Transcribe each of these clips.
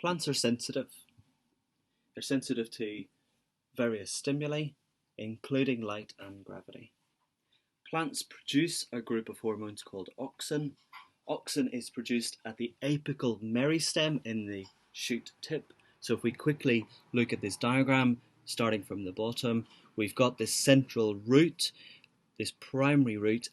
Plants are sensitive. They're sensitive to various stimuli, including light and gravity. Plants produce a group of hormones called auxin. Auxin is produced at the apical meristem in the shoot tip. So if we quickly look at this diagram, starting from the bottom, we've got this central root, this primary root.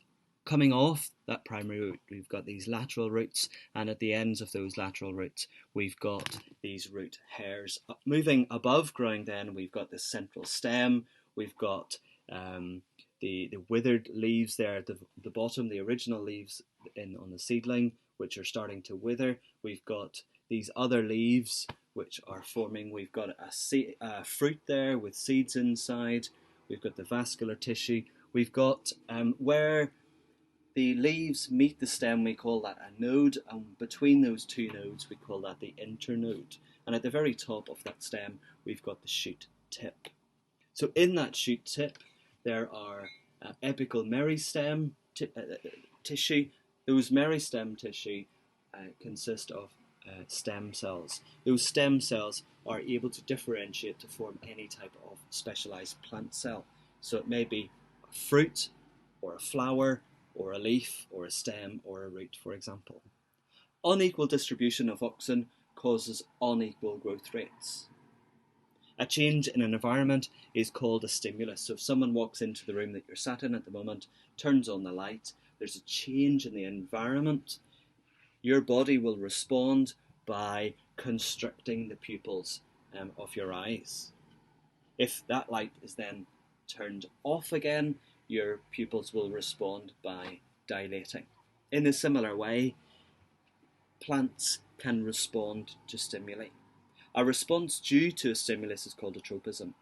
Coming off that primary root, we've got these lateral roots, and at the ends of those lateral roots, we've got these root hairs. Moving above ground then, we've got this central stem, we've got the withered leaves there at the bottom, the original leaves on the seedling, which are starting to wither. We've got these other leaves which are forming. We've got a fruit there with seeds inside. We've got the vascular tissue. We've got where the leaves meet the stem, we call that a node, and between those two nodes we call that the internode. And at the very top of that stem we've got the shoot tip. So in that shoot tip there are apical meristem tissue. Those meristem tissue consist of stem cells. Those stem cells are able to differentiate to form any type of specialized plant cell. So it may be a fruit or a flower or a leaf or a stem or a root, for example. Unequal distribution of auxin causes unequal growth rates. A change in an environment is called a stimulus. So if someone walks into the room that you're sat in at the moment, turns on the light, there's a change in the environment, your body will respond by constricting the pupils of your eyes. If that light is then turned off again, your pupils will respond by dilating. In a similar way, plants can respond to stimuli. A response due to a stimulus is called a tropism.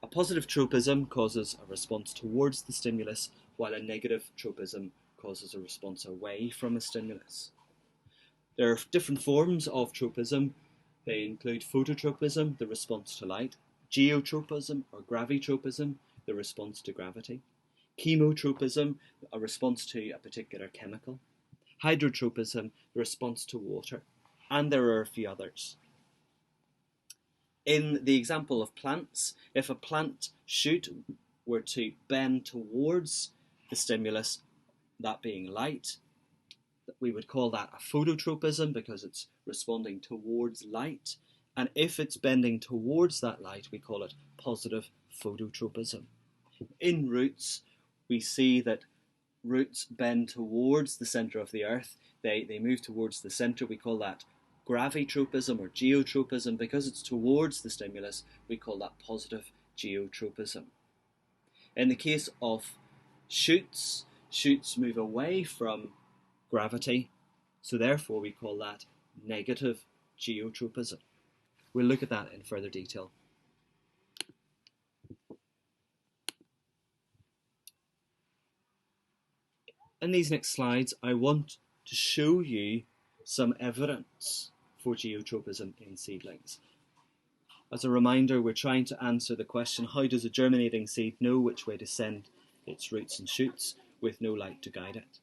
A positive tropism causes a response towards the stimulus, while a negative tropism causes a response away from a stimulus. There are different forms of tropism. They include phototropism, the response to light, geotropism or gravitropism, the response to gravity, chemotropism, a response to a particular chemical, hydrotropism, the response to water, and there are a few others. In the example of plants, if a plant shoot were to bend towards the stimulus, that being light, we would call that a phototropism because it's responding towards light. And if it's bending towards that light, we call it positive phototropism. In roots, we see that roots bend towards the centre of the earth. They move towards the centre. We call that gravitropism or geotropism. Because it's towards the stimulus, we call that positive geotropism. In the case of shoots move away from gravity, so therefore we call that negative geotropism. We'll look at that in further detail. In these next slides, I want to show you some evidence for geotropism in seedlings. As a reminder, we're trying to answer the question, how does a germinating seed know which way to send its roots and shoots with no light to guide it?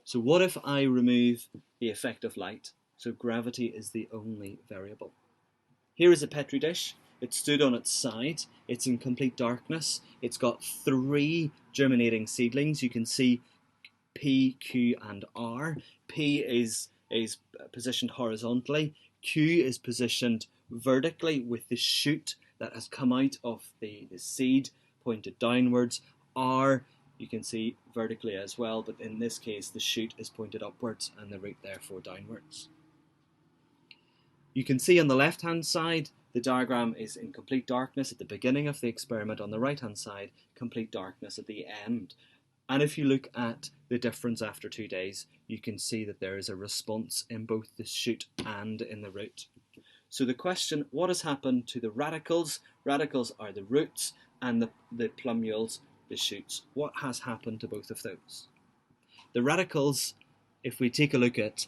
So what if I remove the effect of light, so gravity is the only variable? Here is a petri dish. It stood on its side. It's in complete darkness. It's got 3 germinating seedlings. You can see P, Q and R. P is positioned horizontally. Q is positioned vertically with the shoot that has come out of the seed pointed downwards. R, you can see vertically as well, but in this case the shoot is pointed upwards and the root therefore downwards. You can see on the left hand side the diagram is in complete darkness at the beginning of the experiment. On the right hand side, complete darkness at the end. And if you look at the difference after 2 days, you can see that there is a response in both the shoot and in the root. So the question, what has happened to the radicals? Radicals are the roots, and the plummules, the shoots. What has happened to both of those? The radicals, if we take a look at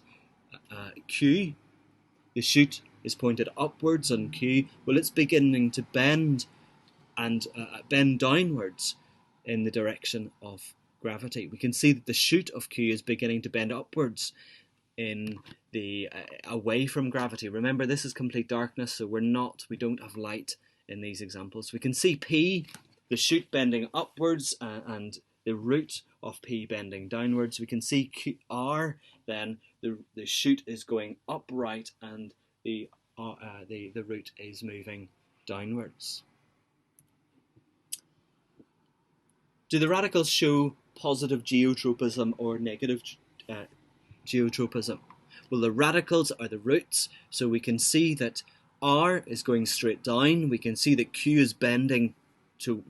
Q, the shoot is pointed upwards on Q. Well, it's beginning to bend and bend downwards in the direction of gravity. We can see that the shoot of Q is beginning to bend upwards in the away from gravity. Remember, this is complete darkness, so we don't have light in these examples. We can see P, the shoot bending upwards, and the root of P bending downwards. We can see R, then the shoot is going upright and the root is moving downwards. Do the radicals show positive geotropism or negative geotropism? Well, the radicals are the roots, so we can see that R is going straight down. We can see that Q is bending to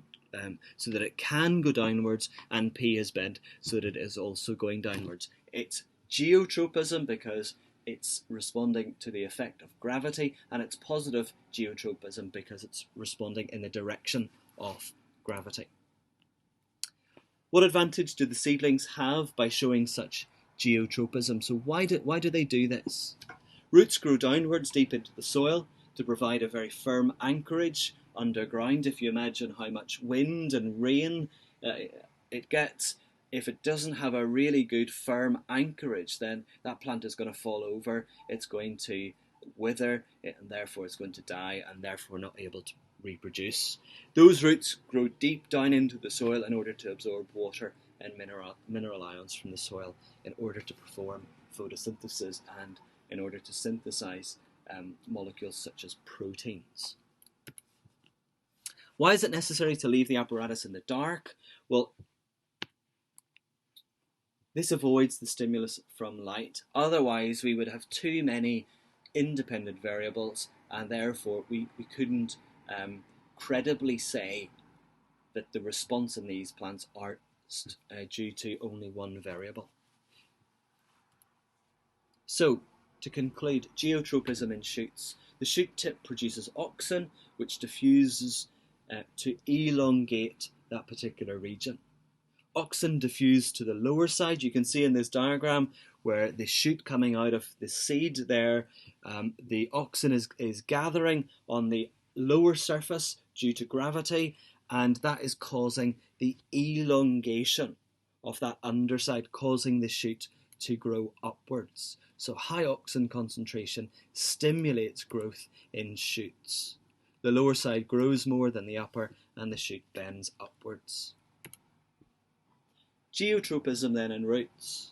so that it can go downwards, and P is bent so that it is also going downwards. It's geotropism because it's responding to the effect of gravity, and it's positive geotropism because it's responding in the direction of gravity. What advantage do the seedlings have by showing such geotropism? So why do they do this? Roots grow downwards deep into the soil to provide a very firm anchorage underground. If you imagine how much wind and rain it gets, if it doesn't have a really good firm anchorage, then that plant is going to fall over, it's going to wither, and therefore it's going to die, and therefore not able to reproduce. Those roots grow deep down into the soil in order to absorb water and mineral ions from the soil in order to perform photosynthesis and in order to synthesize molecules such as proteins. Why is it necessary to leave the apparatus in the dark? Well, this avoids the stimulus from light. Otherwise, we would have too many independent variables, and therefore we couldn't credibly say that the response in these plants are due to only one variable. So, to conclude, geotropism in shoots. The shoot tip produces auxin, which diffuses to elongate that particular region. Auxin diffuse to the lower side. You can see in this diagram where the shoot coming out of the seed there, the auxin is gathering on the lower surface due to gravity, and that is causing the elongation of that underside, causing the shoot to grow upwards. So high auxin concentration stimulates growth in shoots. The lower side grows more than the upper, and the shoot bends upwards. Geotropism then in roots.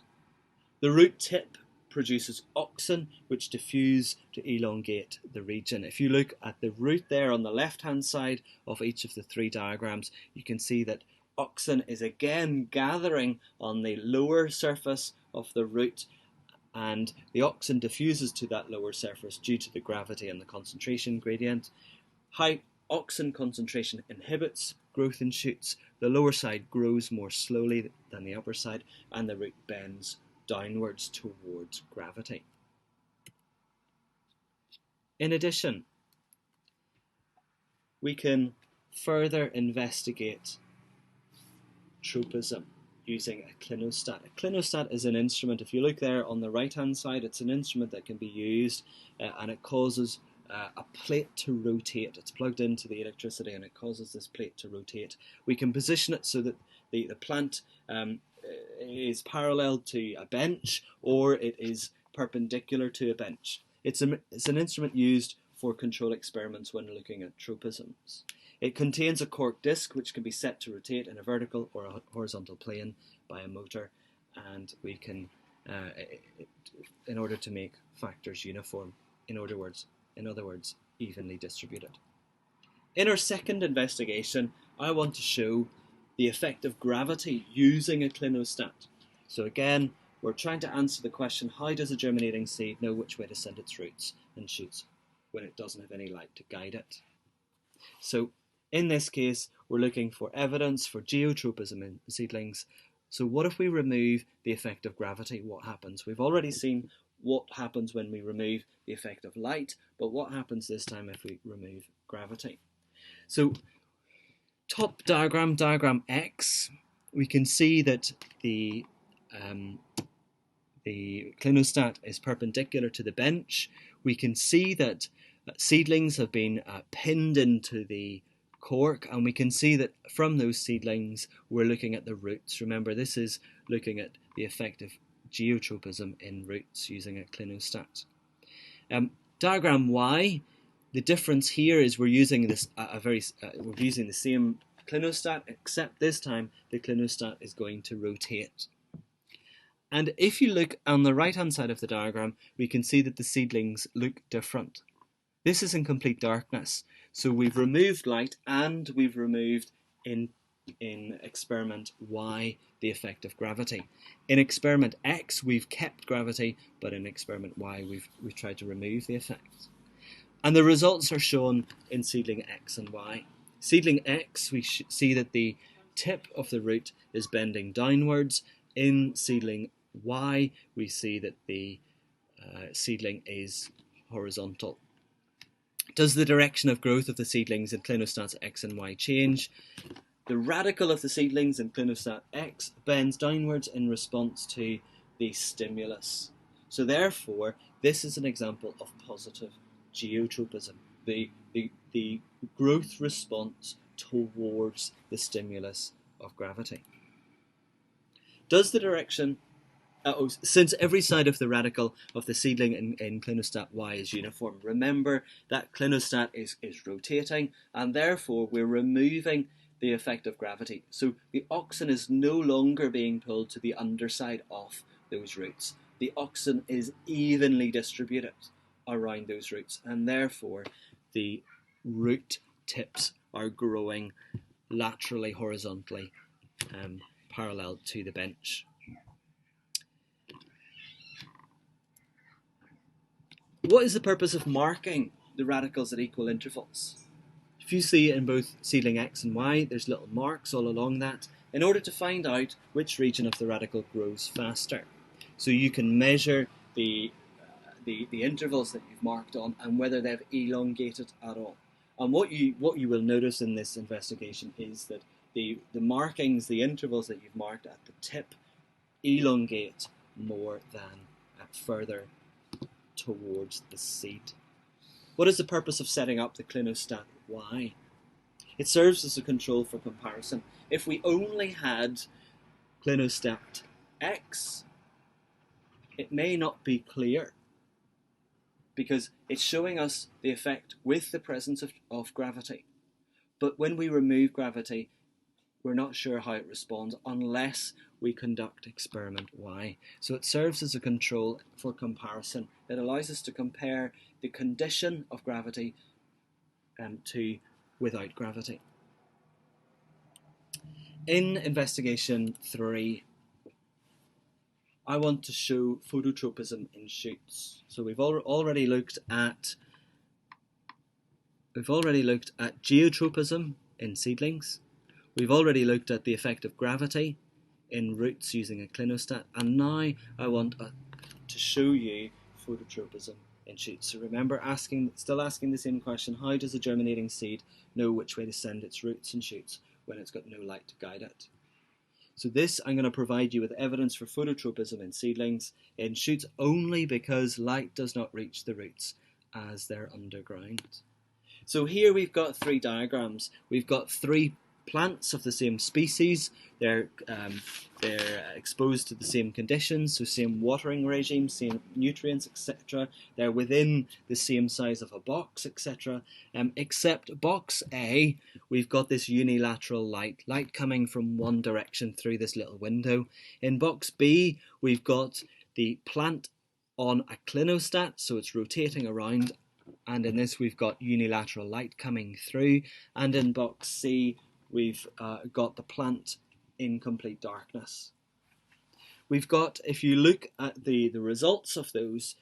The root tip produces auxin, which diffuse to elongate the region. If you look at the root there on the left-hand side of each of the three diagrams, you can see that auxin is again gathering on the lower surface of the root, and the auxin diffuses to that lower surface due to the gravity and the concentration gradient. High auxin concentration inhibits growth in shoots. The lower side grows more slowly than the upper side, and the root bends downwards towards gravity. In addition, we can further investigate tropism using a clinostat. A clinostat is an instrument, if you look there on the right hand side, it's an instrument that can be used and it causes a plate to rotate. It's plugged into the electricity and it causes this plate to rotate. We can position it so that the plant is parallel to a bench, or it is perpendicular to a bench. It's an instrument used for control experiments when looking at tropisms. It contains a cork disc which can be set to rotate in a vertical or a horizontal plane by a motor, and we can, in order to make factors uniform, in other words, evenly distributed. In our second investigation, I want to show the effect of gravity using a clinostat. So again, we're trying to answer the question, how does a germinating seed know which way to send its roots and shoots when it doesn't have any light to guide it? So in this case, we're looking for evidence for geotropism in seedlings. So what if we remove the effect of gravity? What happens? We've already seen what happens when we remove the effect of light, but what happens this time if we remove gravity? So top diagram, diagram X, we can see that the clinostat is perpendicular to the bench. We can see that seedlings have been pinned into the cork, and we can see that from those seedlings we're looking at the roots. Remember, this is looking at the effect of geotropism in roots using a clinostat. Diagram Y, the difference here is we're using this we're using the same clinostat, except this time the clinostat is going to rotate. And if you look on the right hand side of the diagram, we can see that the seedlings look different. This is in complete darkness, so we've removed light and we've removed in experiment Y the effect of gravity. In experiment X we've kept gravity, but in experiment Y we've tried to remove the effect. And the results are shown in seedling X and Y. Seedling X, we see that the tip of the root is bending downwards. In seedling Y, we see that the seedling is horizontal. Does the direction of growth of the seedlings in clinostats X and Y change? The radical of the seedlings in clinostat X bends downwards in response to the stimulus. So therefore, this is an example of positive geotropism, the growth response towards the stimulus of gravity. Does the direction, since every side of the radical of the seedling in clinostat Y is uniform, remember that clinostat is rotating, and therefore we're removing the effect of gravity. So the auxin is no longer being pulled to the underside of those roots. The auxin is evenly distributed around those roots, and therefore the root tips are growing laterally, horizontally, parallel to the bench. What is the purpose of marking the radicals at equal intervals? If you see in both seedling X and Y, there's little marks all along that in order to find out which region of the radical grows faster. So you can measure the intervals that you've marked on and whether they've elongated at all. And what you will notice in this investigation is that the markings, the intervals that you've marked at the tip, elongate more than further towards the seed. What is the purpose of setting up the clinostat Y? It serves as a control for comparison. If we only had clinostat X, it may not be clear because it's showing us the effect with the presence of gravity. But when we remove gravity, we're not sure how it responds unless we conduct experiment Y. So it serves as a control for comparison. It allows us to compare the condition of gravity to without gravity. In investigation 3, I want to show phototropism in shoots. So we've already looked at geotropism in seedlings. We've already looked at the effect of gravity in roots using a clinostat, and now I want to show you phototropism in shoots. So remember, still asking the same question: how does a germinating seed know which way to send its roots and shoots when it's got no light to guide it? So this, I'm going to provide you with evidence for phototropism in seedlings. In shoots only because light does not reach the roots as they're underground. So here we've got 3 diagrams. We've got 3 plants of the same species. They're exposed to the same conditions, so same watering regime, same nutrients, etc. They're within the same size of a box, etc. Except box A, we've got this unilateral light coming from one direction through this little window. In box B, we've got the plant on a clinostat, so it's rotating around, and in this we've got unilateral light coming through. And in box C, we've got the plant in complete darkness. We've got, if you look at the results of those,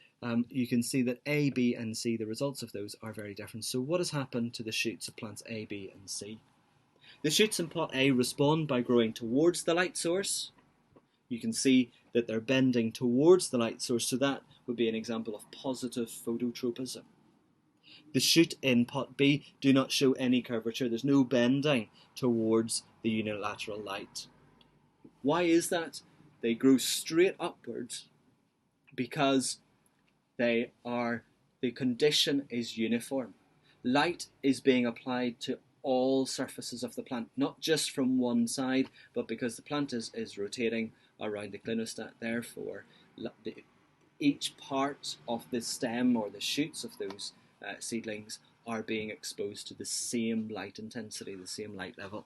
you can see that A, B and C, the results of those are very different. So what has happened to the shoots of plants A, B and C? The shoots in plot A respond by growing towards the light source. You can see that they're bending towards the light source, so that would be an example of positive phototropism. The shoot in pot B do not show any curvature. There's no bending towards the unilateral light. Why is that? They grow straight upwards because the condition is uniform. Light is being applied to all surfaces of the plant, not just from one side, but because the plant is rotating around the clinostat, therefore each part of the stem or the shoots of those seedlings are being exposed to the same light intensity, the same light level.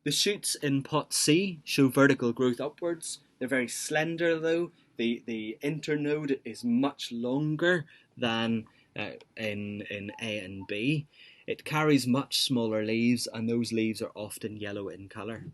The shoots in pot C show vertical growth upwards. They're very slender though. The internode is much longer than in A and B. It carries much smaller leaves, and those leaves are often yellow in colour.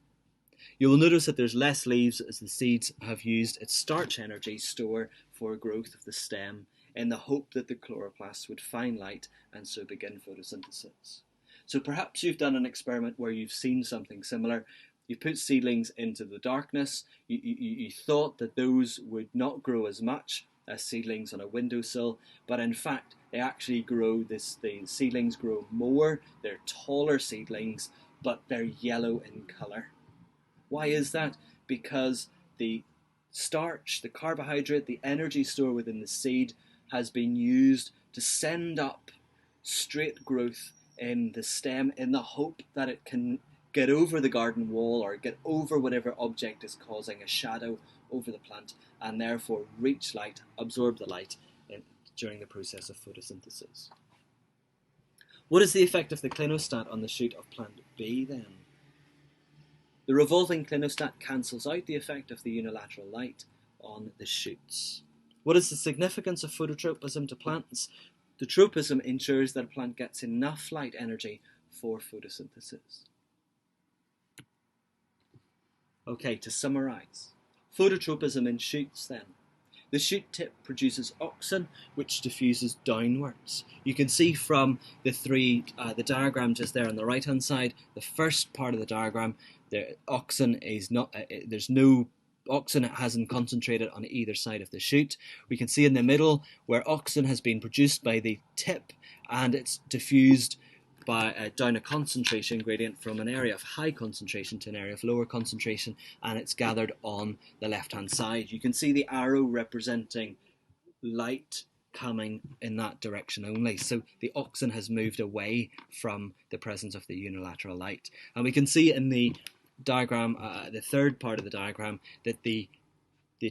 You will notice that there's less leaves as the seeds have used its starch energy store for growth of the stem in the hope that the chloroplasts would find light and so begin photosynthesis. So perhaps you've done an experiment where you've seen something similar. You put seedlings into the darkness. You thought that those would not grow as much as seedlings on a windowsill, but in fact they actually grow. The seedlings grow more. They're taller seedlings, but they're yellow in colour. Why is that? Because the starch, the carbohydrate, the energy store within the seed has been used to send up straight growth in the stem in the hope that it can get over the garden wall or get over whatever object is causing a shadow over the plant and therefore reach light, absorb the light during the process of photosynthesis. What is the effect of the clinostat on the shoot of plant B then? The revolving clinostat cancels out the effect of the unilateral light on the shoots. What is the significance of phototropism to plants? The tropism ensures that a plant gets enough light energy for photosynthesis. Okay, to summarise. Phototropism in shoots then. The shoot tip produces auxin, which diffuses downwards. You can see from the diagram just there on the right hand side, the first part of the diagram, the auxin is not, there's no auxin, it hasn't concentrated on either side of the shoot. We can see in the middle where auxin has been produced by the tip and it's diffused by down a concentration gradient from an area of high concentration to an area of lower concentration, and it's gathered on the left hand side. You can see the arrow representing light coming in that direction only. So the auxin has moved away from the presence of the unilateral light. And we can see in the diagram, the third part of the diagram, that the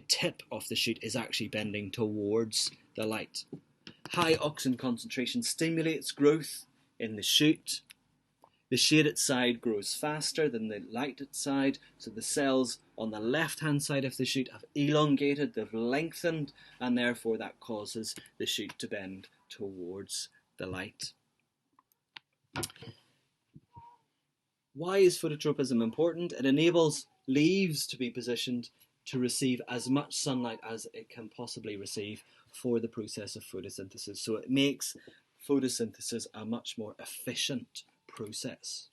tip of the shoot is actually bending towards the light. High auxin concentration stimulates growth in the shoot. The shaded side grows faster than the lighted side, so the cells on the left-hand side of the shoot have elongated, they've lengthened, and therefore that causes the shoot to bend towards the light. Why is phototropism important? It enables leaves to be positioned to receive as much sunlight as it can possibly receive for the process of photosynthesis. So it makes photosynthesis a much more efficient process.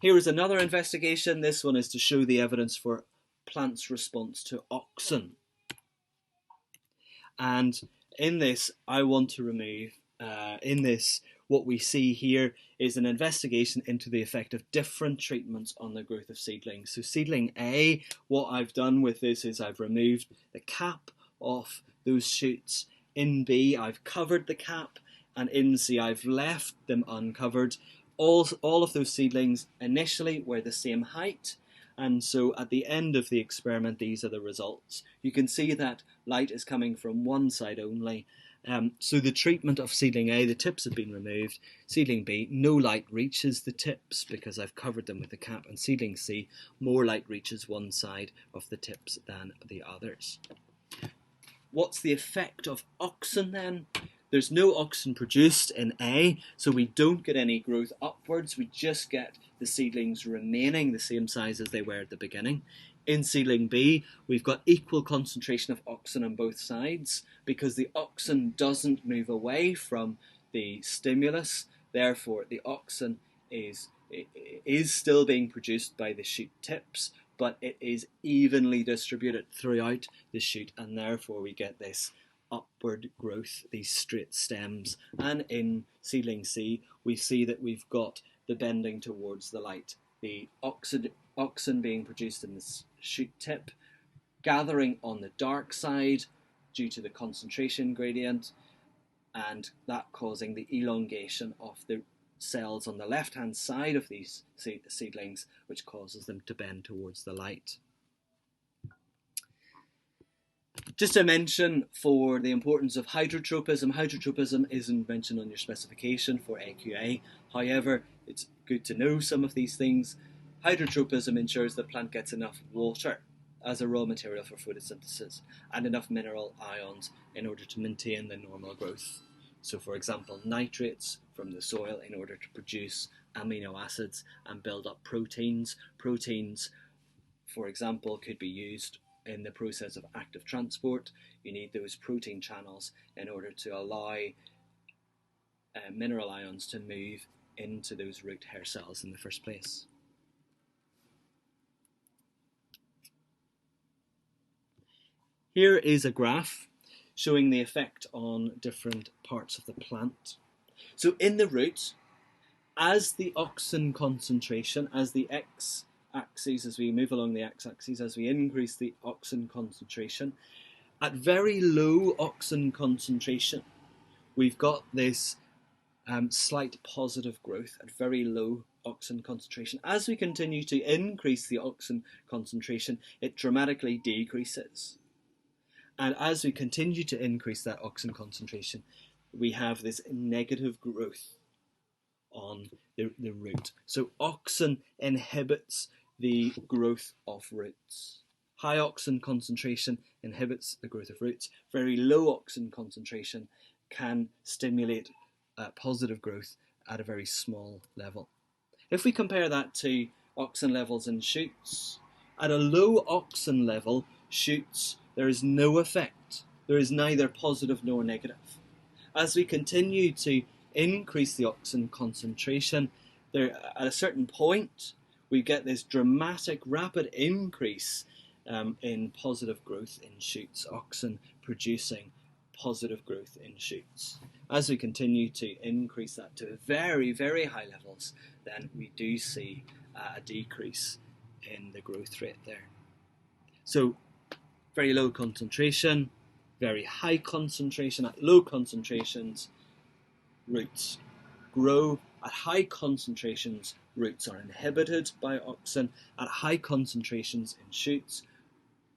Here is another investigation. This one is to show the evidence for plants' response to auxin. And in this, I want to remove, what we see here is an investigation into the effect of different treatments on the growth of seedlings. So seedling A, what I've done with this is I've removed the cap off those shoots. In B, I've covered the cap, and in C, I've left them uncovered. All of those seedlings initially were the same height, and so at the end of the experiment, these are the results. You can see that light is coming from one side only. So the treatment of seedling A, the tips have been removed. Seedling B, no light reaches the tips because I've covered them with the cap. And seedling C, more light reaches one side of the tips than the others. What's the effect of auxin then? There's no auxin produced in A, so we don't get any growth upwards. We just get the seedlings remaining the same size as they were at the beginning. In seedling B, we've got equal concentration of auxin on both sides because the auxin doesn't move away from the stimulus. Therefore, the auxin is still being produced by the shoot tips, but it is evenly distributed throughout the shoot, and therefore we get this upward growth, these straight stems. And in seedling C, we see that we've got the bending towards the light. The auxin being produced in the shoot tip, gathering on the dark side due to the concentration gradient, and that causing the elongation of the cells on the left-hand side of these seedlings, which causes them to bend towards the light. Just to mention for the importance of hydrotropism, hydrotropism isn't mentioned on your specification for AQA. However, it's good to know some of these things. Hydrotropism ensures the plant gets enough water as a raw material for photosynthesis and enough mineral ions in order to maintain the normal growth. So for example, nitrates from the soil in order to produce amino acids and build up proteins. Proteins, for example, could be used in the process of active transport. You need those protein channels in order to allow mineral ions to move into those root hair cells in the first place. Here is a graph showing the effect on different parts of the plant. So in the root, as the auxin concentration, as the x-axis, as we move along the x-axis, as we increase the auxin concentration, at very low auxin concentration, we've got this slight positive growth at very low auxin concentration. As we continue to increase the auxin concentration, it dramatically decreases. And as we continue to increase that auxin concentration, we have this negative growth on the root. So auxin inhibits the growth of roots. High auxin concentration inhibits the growth of roots. Very low auxin concentration can stimulate positive growth at a very small level. If we compare that to auxin levels in shoots, at a low auxin level, shoots, there is no effect. There is neither positive nor negative. As we continue to increase the auxin concentration, at a certain point, we get this dramatic, rapid increase in positive growth in shoots, auxin producing positive growth in shoots. As we continue to increase that to very, very high levels, then we do see a decrease in the growth rate there. So, very low concentration, very high concentration. At low concentrations, roots grow. At high concentrations, roots are inhibited by auxin. At high concentrations in shoots,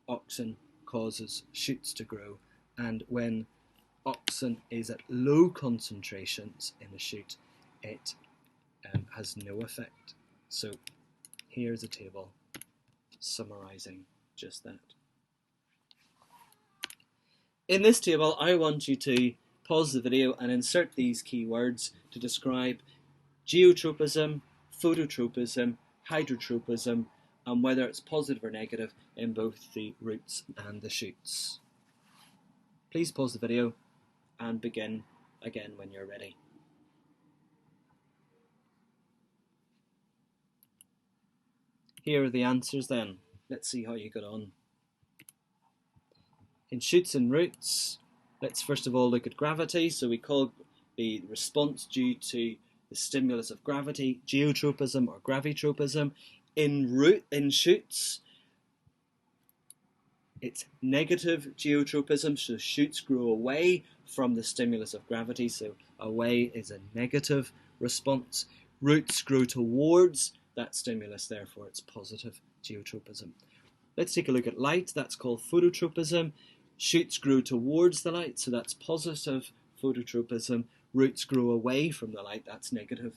auxin causes shoots to grow. And when auxin is at low concentrations in a shoot, it has no effect. So here's a table summarising just that. In this table, I want you to pause the video and insert these keywords to describe geotropism, phototropism, hydrotropism, and whether it's positive or negative in both the roots and the shoots. Please pause the video and begin again when you're ready. Here are the answers then. Let's see how you got on. In shoots and roots, let's first of all look at gravity. So we call the response due to the stimulus of gravity geotropism or gravitropism. In shoots, it's negative geotropism, so shoots grow away from the stimulus of gravity, so away is a negative response. Roots grow towards that stimulus, therefore it's positive geotropism. Let's take a look at light. That's called phototropism. Shoots grow towards the light, so that's positive phototropism. Roots grow away from the light, that's negative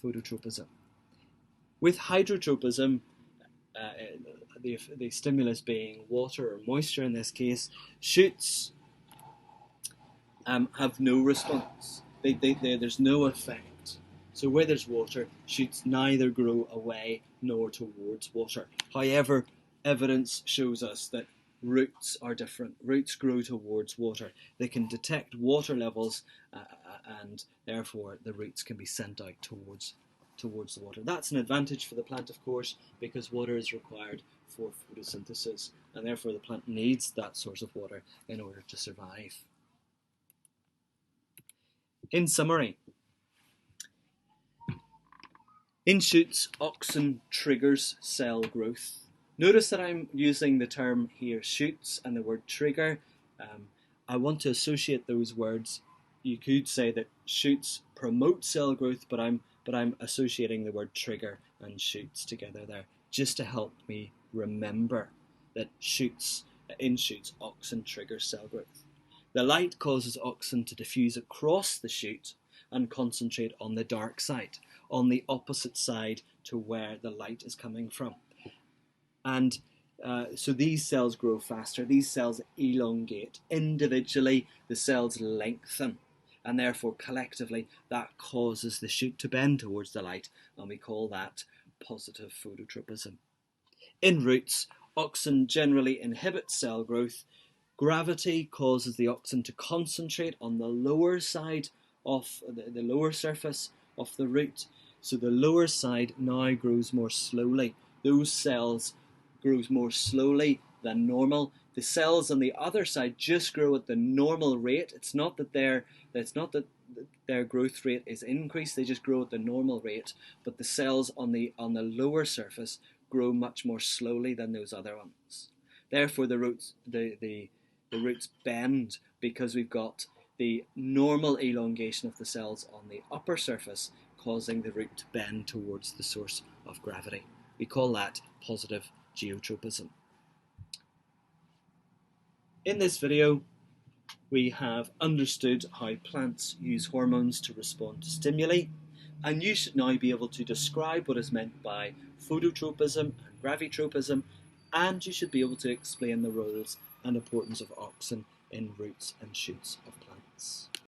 phototropism. With hydrotropism, the stimulus being water or moisture in this case, shoots have no response. There's no effect. So where there's water, shoots neither grow away nor towards water. However, evidence shows us that roots are different. Roots grow towards water. They can detect water levels and therefore the roots can be sent out towards the water. That's an advantage for the plant, of course, because water is required for photosynthesis and therefore the plant needs that source of water in order to survive. In summary, in shoots, auxin triggers cell growth. Notice that I'm using the term here shoots and the word trigger. I want to associate those words you could say that shoots promote cell growth, but I'm associating the word trigger and shoots together there, just to help me remember that in shoots, auxin triggers cell growth. The light causes auxin to diffuse across the shoot and concentrate on the dark side, on the opposite side to where the light is coming from. And so these cells grow faster, these cells elongate. Individually, the cells lengthen, and therefore collectively that causes the shoot to bend towards the light, and we call that positive phototropism. In roots, auxin generally inhibits cell growth. Gravity causes the auxin to concentrate on the lower side of the lower surface of the root. So the lower side now grows more slowly. Those cells grows more slowly than normal. The cells on the other side just grow at the normal rate. It's not that their growth rate is increased, they just grow at the normal rate, but the cells on the lower surface grow much more slowly than those other ones. Therefore the roots bend, because we've got the normal elongation of the cells on the upper surface causing the root to bend towards the source of gravity. We call that positive geotropism. In this video, we have understood how plants use hormones to respond to stimuli, and you should now be able to describe what is meant by phototropism and gravitropism, and you should be able to explain the roles and importance of auxin in roots and shoots of plants.